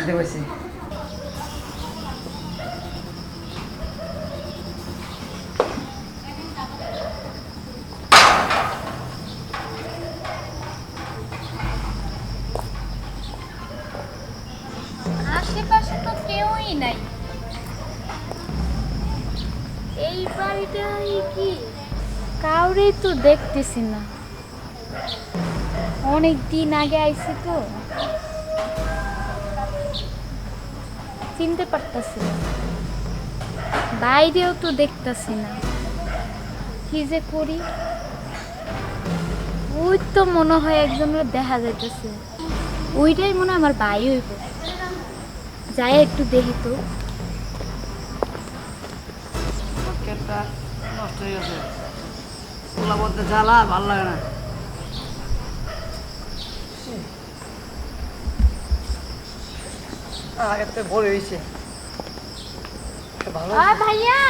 খেতে বসে। আশেপাশে তো কেউই নাই। এই বাড়িটাই কি কাউরেই তো দেখতেছি না। অনেক দিন আগে আইছি তো চিনতে পারতাছি না। বাইরেও তো দেখতাছি না। কি যে করি, ওই তো মনে হয় একজনের দেখা যাইতেছে। ওইটাই মনে হয় আমার ভাই হইব। যাই একটু দেখি তো। কেটটা নষ্ট হয়ে গেছে, ওলা বলতে জ্বালা ভাল লাগে না। আগের তো বড় হয়েছে ভালো। ভাইয়া,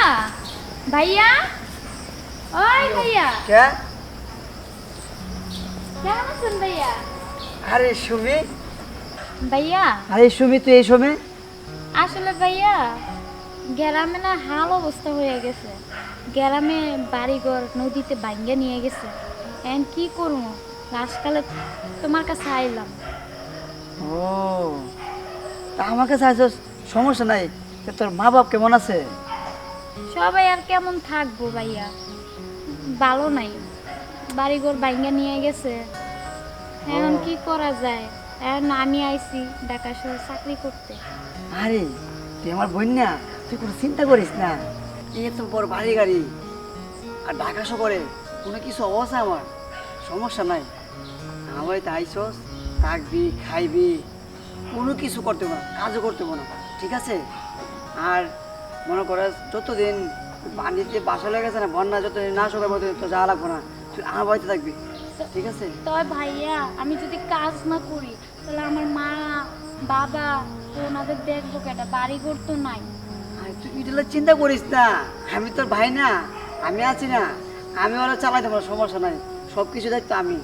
ভাইয়া, ওই ভাইয়া, কে? কেমন আছেন ভাইয়া? আরে সুমি, ভাইয়া আরে সুমি তুই এই সময়? আসলে ভাইয়া গ্রামে না হাল অবস্থা হয়ে গেছে। গ্রামে বাড়িঘর নদীতে ভাঙ্গা নিয়ে গেছে। এখন কি করবো, লাস্টকালে তোমার কাছে আইলাম। ও তা আমাকে চাইছস, সমস্যা নাই। তোর মা বাপ কেমন আছে? সবাই আর কেমন থাকবো ভাইয়া, ভালো নাই। বাড়িঘর ভাঙ্গা নিয়ে গেছে। এখন কি করা যায়? এখন আমি আইছি ঢাকা শহরে চাকরি করতে। আরে তুই আমার বোন না, তুই কোনো চিন্তা করিস না। এই তো বড় বাড়ি গাড়ি আর ঢাকা শহরে কোনো কিছু অবস্থা আমার সমস্যা নাই। আমার তো আইসস, থাকবি, খাইবি, কোনো কিছু করতে পারো না, কাজও করতে পারো না, ঠিক আছে? আর মনে কর যতদিন পানিতে বাসা লেগে গেছে না, বন্যা যতদিন না শুকাবো ততদিন তো যাওয়া লাগবো না, তুই আমার বাড়িতে থাকবি, ঠিক আছে? তবে ভাইয়া আমি যদি কাজ না করি তাহলে আমার মা বাবা ওনাদের দেখবো কেটা, বাড়ি ঘর তো নাই। আর তুই এটা চিন্তা করিস না, আমি তোর ভাই না, আমি আছি না, আমি ওরা চালাই দেবো, সমস্যা নাই, সব কিছু দায়িত্ব আমি,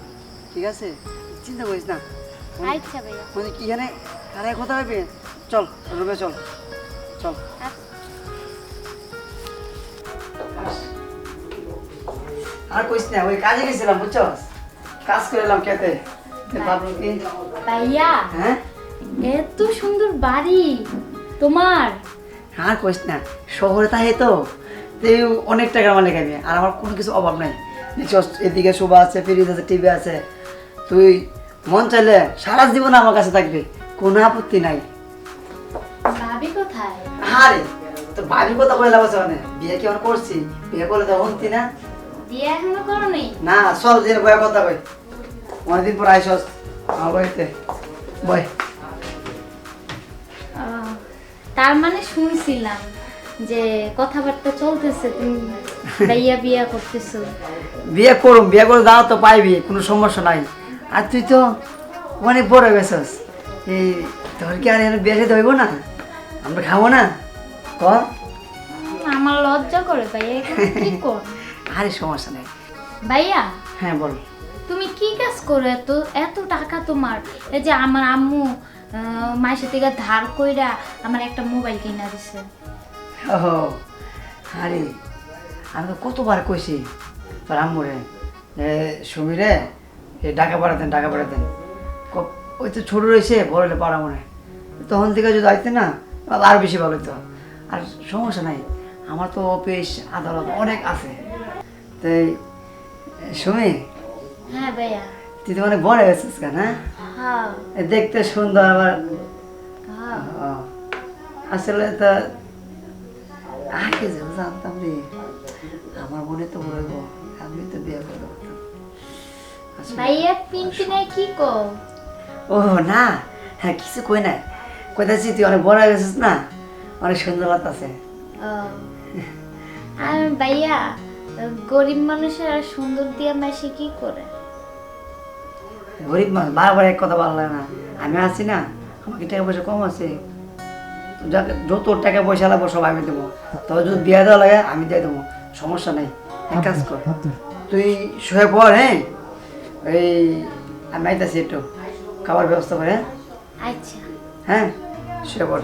ঠিক আছে? চিন্তা করিস না। আচ্ছা ভাইয়া। মানে কি জানে কারে কথা হবে, চল রুমে চল, চল। আচ্ছা। আর কইস না, ওই কাজে গেছিলাম বুঝছস, কাজ করে এলাম খেতে। ভাবলাম কি, ভাইয়া হ্যাঁ এত সুন্দর বাড়ি তোমার। আর কইস না, শহরে তাই তো তুই অনেক টাকার মালিক আমি, আর আমার কোনো কিছু অভাব নাই। দেখছস এদিকে শোভা আছে, ফ্রিজ আছে, টিভি আছে, তুই মন চাইলে সারা জীবন আমার কাছে থাকবি, কোনো আপত্তি নাই। ভাবি কোথায়? আরে তোর ভাবির কথা কইলা বসে, মানে বিয়ে কি আমার করছি, বিয়ে করলে তো হন্তি না। বিয়ে এখনো করো নেই? না চল দিন বয়ে কথা কই, অনেকদিন পর আইসস আমার বাড়িতে, বয়। তার মানে শুনছিলাম যে কথাবার্তা চলতেছে তুমি ভাইয়া বিয়ে করতেছো। বিয়ে করুম, বিয়ে করে দাও তো পাইবি, কোনো সমস্যা নাই। আর তুই তো অনেক বড় হয়ে গেছস, এই তোর কি আর এর বিয়ে খেতে হইব না? আমরা খাবো না ক? আমার লজ্জা করে ভাইয়া, এখানে কি কর? আরে সমস্যা নাই। ভাইয়া হ্যাঁ বল। তুমি কি কাজ করো? এত এত টাকা তোমার? এই যে আমার আম্মু মাসে থেকে ধার কইরা আমার একটা মোবাইল কিনা দিছে। ও আরে আমি তো কতবার কইছি তোর আম্মুরে, সুমিরে টাকা পাঠাতেন, টাকা পাঠাতেন। ওই তো ছোট রয়েছে, বড় হলে পারা মনে, তখন থেকে যদি আইতে না আর বেশি ভালো হতো। আর সমস্যা নাই, আমার তো অফিস আদালত অনেক আছে। তাই সুমি, হ্যাঁ ভাইয়া। তুই তো অনেক বড় হয়েছিস কেন? হ্যাঁ হ্যাঁ দেখতে সুন্দর আবার। হ্যাঁ। আসলে তো আগে যে জানতাম রে, আমার মনে তো বলবো আমি তো বিয়ে করতে পারতাম। ভাইয়া পিন্টি নাই কি কো? ও না, হ্যাঁ কিছু কই না, কইতাছি তুই অনেক বড় হয়ে গেছিস না, অনেক সুন্দর লাগতেছে। আর ভাইয়া গরিব মানুষের আর সুন্দর দিয়া মাসে কি করে? গরিব মানুষ বারবার এক কথা ভালো লাগে না, আমি আছি না, আমাকে টাকা পয়সা কম আছে, যত টাকা পয়সা লাগবো সব আমি দেবো, তবে যদি বিয়ে দেওয়া লাগে আমি দিয়ে দেবো, সমস্যা নেই। এক কাজ কর, তুই শুয়ে পড়, হ্যাঁ এই আমি আইতাছি, একটু খাবার ব্যবস্থা করে। আচ্ছা হ্যাঁ সে বল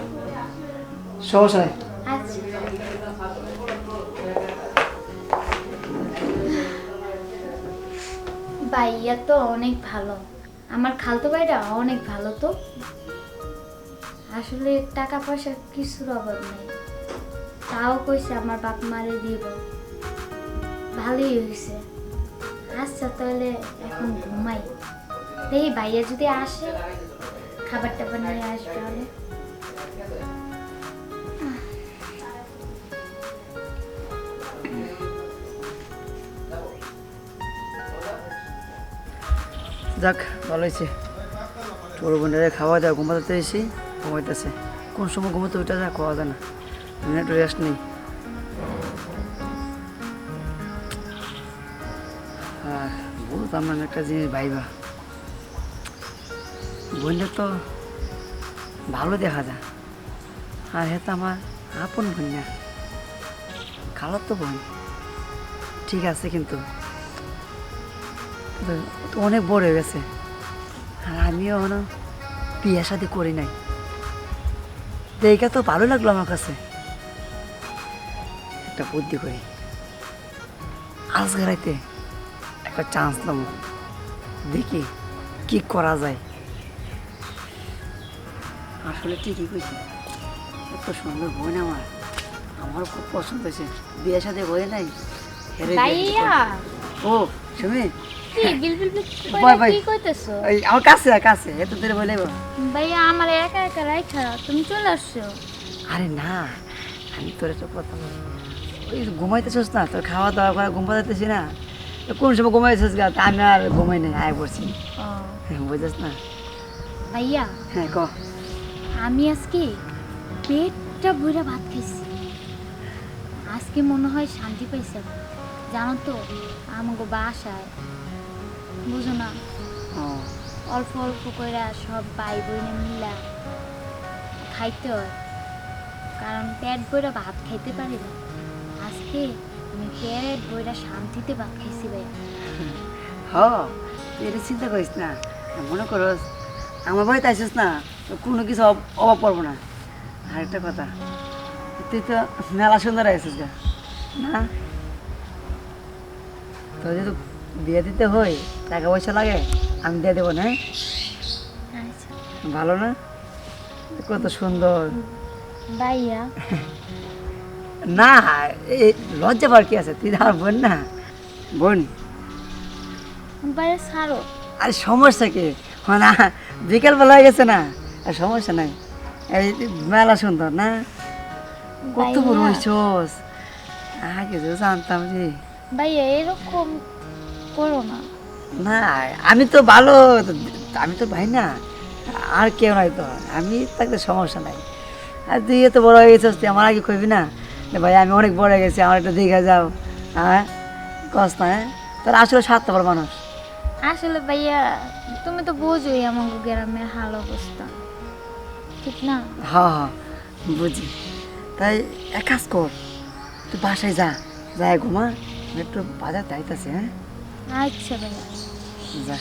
সমস্যা নেই। আচ্ছা ভাইয়া তো অনেক ভালো, আমার খালতো ভাইটা অনেক ভালো। তো আসলে টাকা পয়সার কিছুর অভাব নেই, তাও কইছে আমার বাপ মারে দিব। ভালোই হয়েছে। আচ্ছা তাহলে এখন ঘুমাই, দেখি ভাইয়া যদি আসে খাবার টাবার নিয়ে আসবে হলে। যাক ভালো হয়েছে, তোর বোনের খাওয়া দাওয়া ঘুমাতে এসে ঘুমাইতেছে। কোন সময় ঘুমাতে ওইটা যা খাওয়া যায় না, একটু রেস্ট নেই। আর বলতাম না একটা জিনিস ভাইবা, বোনটা তো ভালো দেখা যায়, আর হ্যাঁ তো আমার আপন বোন না, খালার তো বোন ঠিক আছে, কিন্তু ও তো অনেক বড় হয়ে গেছে, আর আমিও এখনো বিয়ে শাদি করি নাই। দেখা তো ভালো লাগলো আমার কাছে। একটা বুদ্ধি করি, আজ রাইতে একটা চান্স নেব, দেখি কি করা যায়। আসলে ঠিকই কইছি, এত সুন্দর বোন আমার, আমারও খুব পছন্দ হয়েছে। বিয়ে শাদি হয়ে নাই হেরে বিয়ে শাদী ভাইয়া করবো। ও শুনি কি বিলবিল বাই বাই। কি কইতেছো? এই আমার কাছে কাছে এত দেরি বলে। ভাইয়া আমার একা একা রাইখা তুমি চলে আসছো। আরে না, আমি তোর একটা কথা বলি, ওই ঘুমাইতেছিস না, তোর খাওয়া দাওয়া করে ঘুম পাতেছি না, তো কোন সময় ঘুমাইছিস গা, তা আমি আর ঘুমাই নাই, আয় পড়ছি। ও বুঝছিস না? ভাইয়া হ্যাঁ ক। আমি আজকে পেটটা ভরে ভাত খাইছি, আজকে মনে হয় শান্তি পাইছে। জানো তো আমাকে বাসায় বুঝো না, ও অল্প অল্প করে সব ভাই বোনে মিলা খাইতে হয়, কারণ পেট ভরে ভাত খাইতে পারি না। আজকে আমি পেট ভরে শান্তিতে ভাত খাইছি ভাইয়া। হ, তুই এটা চিন্তা করিস না, মনে করস আমার বাড়িতে আসিস না, তো কোনো কিছু অভাব পড়বো না। আর একটা কথা, তুই তো মেলা সুন্দর আসিস গা না, তো যদি বিয়ে দিতে হয় টাকা পয়সা লাগে আমি দিয়ে দেবো না। আচ্ছা ভালো না, কত সুন্দর। ভাইয়া না এই লজ্জা পার কি আছে, তুই আমার বোন না, বোন। বাইরে ছাড়ো। আরে সমস্যা কি, না বিকেলবেলা হয়ে গেছে না, আর সমস্যা নাই। এই মেলা সুন্দর না, কত বড় ভাইয়া। হইছস, আগে যে জানতাম যে। ভাইয়া এরকম করো না। না আমি তো ভালো, আমি তো ভাই না, আর কেউ নাই তো, আমি থাকলে সমস্যা নাই। আর তুই এত বড় হয়ে গেছিস, তুই আমার আগে কইবি না যে ভাই আমি অনেক বড় হয়ে গেছি, আমার একটা দেখে যাও। হ্যাঁ কস না, হ্যাঁ তোর আসলে স্বার্থপর মানুষ। আসলে ভাইয়া তুমি তো বোঝোই আমাকে গ্রামের হাল অবস্থা, ঠিক না? হ্যাঁ হ্যাঁ বুঝি, তাই এক কাজ কর, তুই বাসায় যা, যাই ঘুমা, আমি একটু বাজার যাইতেছে। হ্যাঁ আচ্ছা ভাইয়া। যা,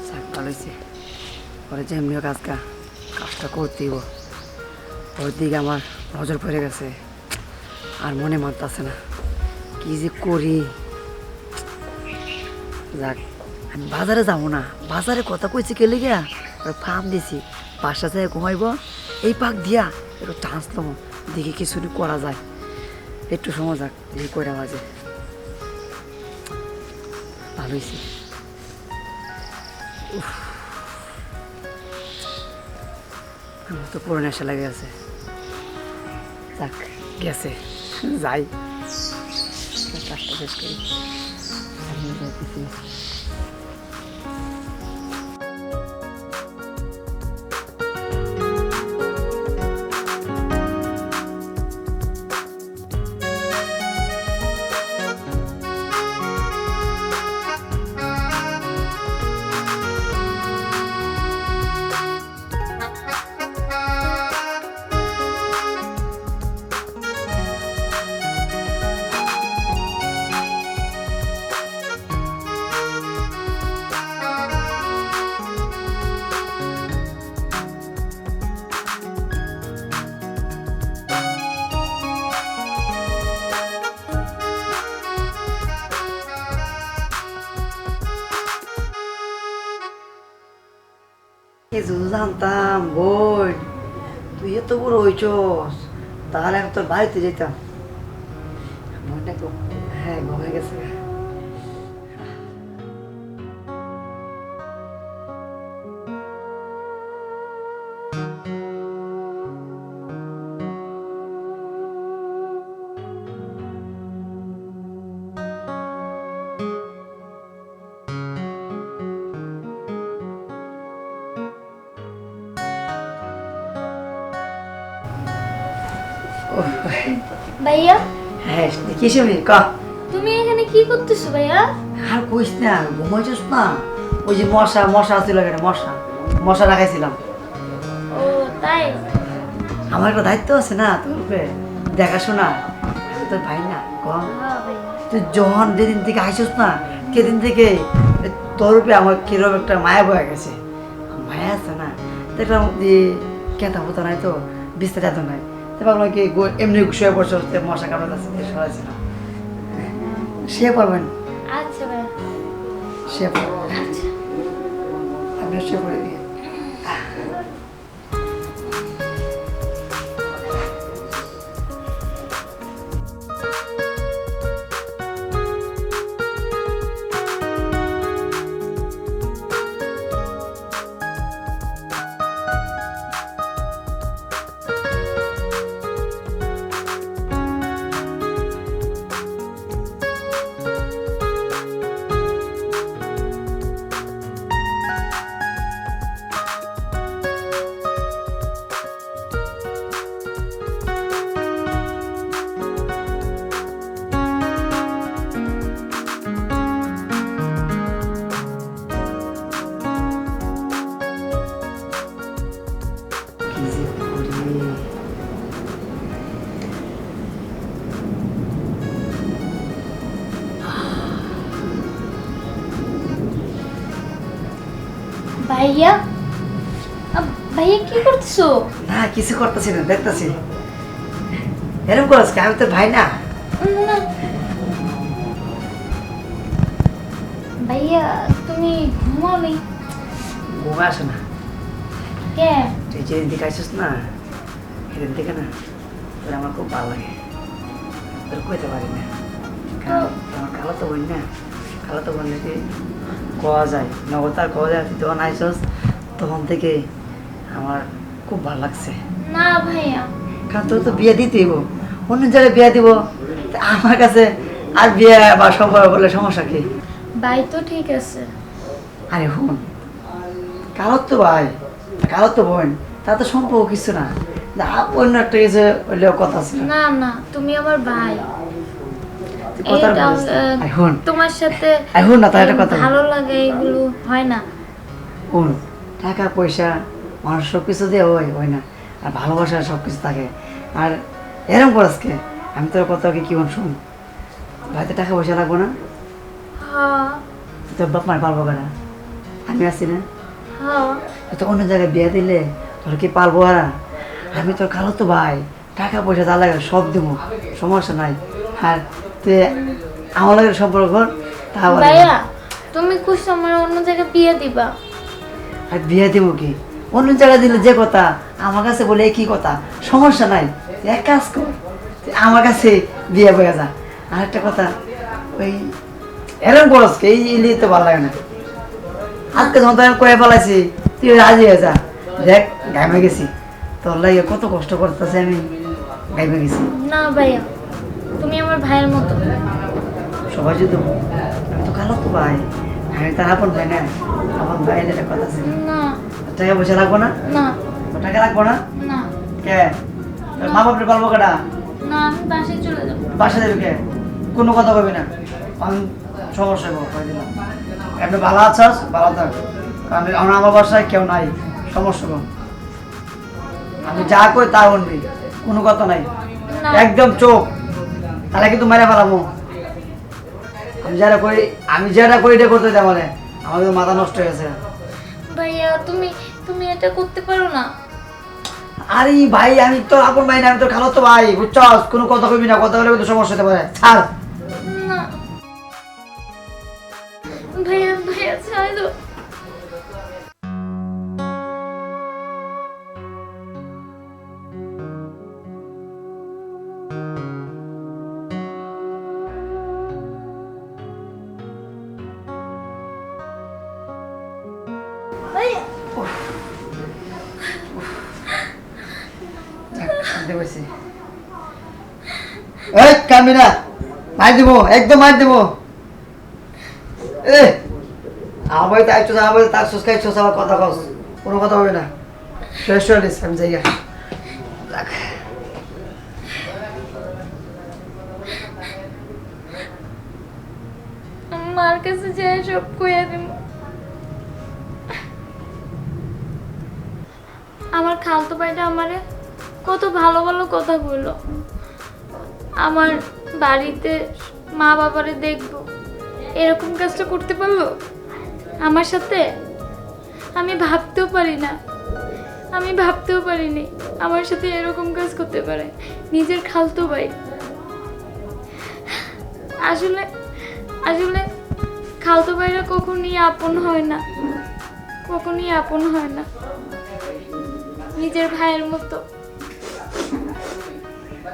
যাক ভালো হয়েছে, পরে যে এমনিও কাজটা করতেই, ওর দিকে আমার নজর পড়ে গেছে, আর মনে মানতেছে না কি যে করি। যাক আমি বাজারে যাবো না, বাজারে কথা কইছি কে লিগা, ফার্ম দিছি, বাসা যায় ঘুমাইব, এই পাক দিয়া একটু চান্স নেবো, দেখি কিছু করা যায়, একটু সময় যাক দেখি কইরা বাজে। ভালো হয়েছে। আমার তো পুরো নেশা লেগে আছে, যাক গেছে, যাই কাজটা শেষ করি। আমি যাইতেছি। যদি জানতাম বোন তুই এত বড় হইছস তাহলে আমি তোর বাড়িতে যেতাম। মনটা হ্যাঁ ঘুমিয়ে গেছে। ভাইয়া হ্যাঁ কি শুনি ক। তুমি এখানে কি করতেছো ভাইয়া? আর কইস না ঘুমাইছস না? ওই যে মশা মশা ছিল এখানে, মশা মশা রাখাইছিলাম। ও তাই? আমার একটা দায়িত্ব আছে না তোর উপরে, দেখাশোনা। আমি তোর ভাই না ক। হ্যাঁ ভাইয়া। তুই যখন যেদিন থেকে আইসস না সেদিন থেকে তোর উপরে আমার কিরকম একটা মায়া বয়ে গেছে। মায়া আছে না, দেখলাম যে কেতা হতো নাই তো, বিস্তার এত নাই, তো ভাবলাম কি এমনি শুয়ে পড়ছে, মশা কামড়াচ্ছে সরাইছিলাম। সে পারবেন, আচ্ছা ভাইয়া। সে পারবেন, আচ্ছা। আপনি সে করে দিয়ে। কি যে করি? ভাইয়া ভাইয়া কি করতেছো? না কিছু করতেছি না, দেখতেছি। এরকম করছ কি? আমি তোর ভাই না? না ভাইয়া তুমি ঘুমাওনি ঘুমে আসে না। কে? তুই যেদিন থেকে আসিস না সেদিন থেকে না তোর আমার খুব ভালো লাগে। তোর কইতে পারি না, কারণ আমার কালো তো বোন না, কালো তো বোন যদি কোয়া যায় নগদ আর কোয়া যায়, তুই যখন আইসস তখন থেকে আমার খুব ভালো লাগছে। না ভাইয়া। কারণ তোর তো বিয়ে দিতেই হইব, অন্য জায়গায় বিয়ে দিব, তা আমার কাছে আর বিয়ে বা সম্পর্ক করলে সমস্যা কি? ভাই তো ঠিক আছে। আরে হুন, কালো তো ভাই, কালো তো বোন, তা তো সম্পর্ক কিছু না, অন্য একটা কিছু হইলেও কথা ছিল। না না তুমি আমার ভাই। তুই কথা এটা, বলিস না। আরে হুন, তোমার সাথে আরে হুন না, তার একটা কথা বল। ভালো লাগে এগুলো হয় না। হুন, টাকা পয়সা মানুষ সব কিছু দিয়ে হয় না, আর ভালোবাসা সব কিছু থাকে। আর এরকম করস কে? আমি তোর কথা কি কেমন শুন, ভাইতে টাকা পয়সা লাগবো না? হ্যাঁ তোর বাপ মার পালবো কেনা? আমি আছি না? হ্যাঁ। তো অন্য জায়গায় বিয়ে দিলে তোর কি পালবো? আর আমি তোর খালো তো ভাই, টাকা পয়সা যা লাগে সব দেবো, সমস্যা নাই। আর তুই আমার লাগে সম্পর্ক কর, তা বলে। ভাইয়া তুমি খুব সময় অন্য জায়গায় বিয়ে দিবা। আর বিয়ে দেবো কি? অন্য জায়গায় দিলে যে কথা, আমার কাছে বলে কি কথা, সমস্যা নাই। তুই এক কাজ কর, তুই আমার কাছে বিয়ে বয়ে যা। আর একটা কথা, ওই এরকম করস কে? এই ইলি তো ভালো লাগে না। আজকে যখন আমি কয়ে ফেলাইছি তুই রাজি হয়ে যা। দেখ গাইমে গেছি, তোর লাগে কত কষ্ট করতেছে, আমি গাইমে গেছি। না ভাইয়া তুমি আমার ভাইয়ের মতো। সবাই যদি আমি তো কালো তো ভাই, আমি তার আপন ভাই না, আপন ভাই একটা কথা আছে। না টাকা পয়সা লাগবো না? না টাকা লাগবো না? না কে? তোর মা বাপরে পালবো কেটা? না আমি বাসায় চলে যাবো। বাসা দেবে কে? কোনো কথা কবি না, আমি সমস্যা কই দিলাম। আপনি ভালো আছস, ভালো থাক, কারণ আমার বাসায় কেউ নাই, সমস্যা কম। আমি যা কই তা শুনবি, কোনো কথা নাই, না একদম চোখ, তাহলে কিন্তু মেরে ফেলামো। আমি যেটা করি এটা করতে যাবো না, আমার কিন্তু মাথা নষ্ট হয়ে গেছে। ভাইয়া তুমি তুমি এটা করতে পারো না। আরে ভাই আমি তো আপন ভাই না, আমি তো খালো তো ভাই, বুঝছস? কোনো কথা কইবি না, কথা বলে কিন্তু সমস্যা হতে পারে। ছাড়। না ভাইয়া ভাইয়া ছাড়ো। আসতে বলছি। এই কামবি না, মার দিব, একদম মার দিব। এ আমার তাই চোস, আমার তার চোস খাই চোস, আমার কথা কস, কোনো কথা হবে না। ফ্রেশ হয়ে নিস, আমি যাই গা। রাখ। মার কাছে যে সব কইয়া দিব। আমার খালতো ভাইটা আমারে কত ভালো ভালো কথা বললো, আমার বাড়িতে মা বাবারে দেখবো, এরকম কাজটা করতে পারলো আমার সাথে। আমি ভাবতেও পারি না, আমি ভাবতেও পারিনি আমার সাথে এরকম কাজ করতে পারে নিজের খালতো ভাই। আসলে আসলে খালতো ভাইরা কখনই আপন হয় না, কখনই আপন হয় না, নিজের ভাইয়ের মতো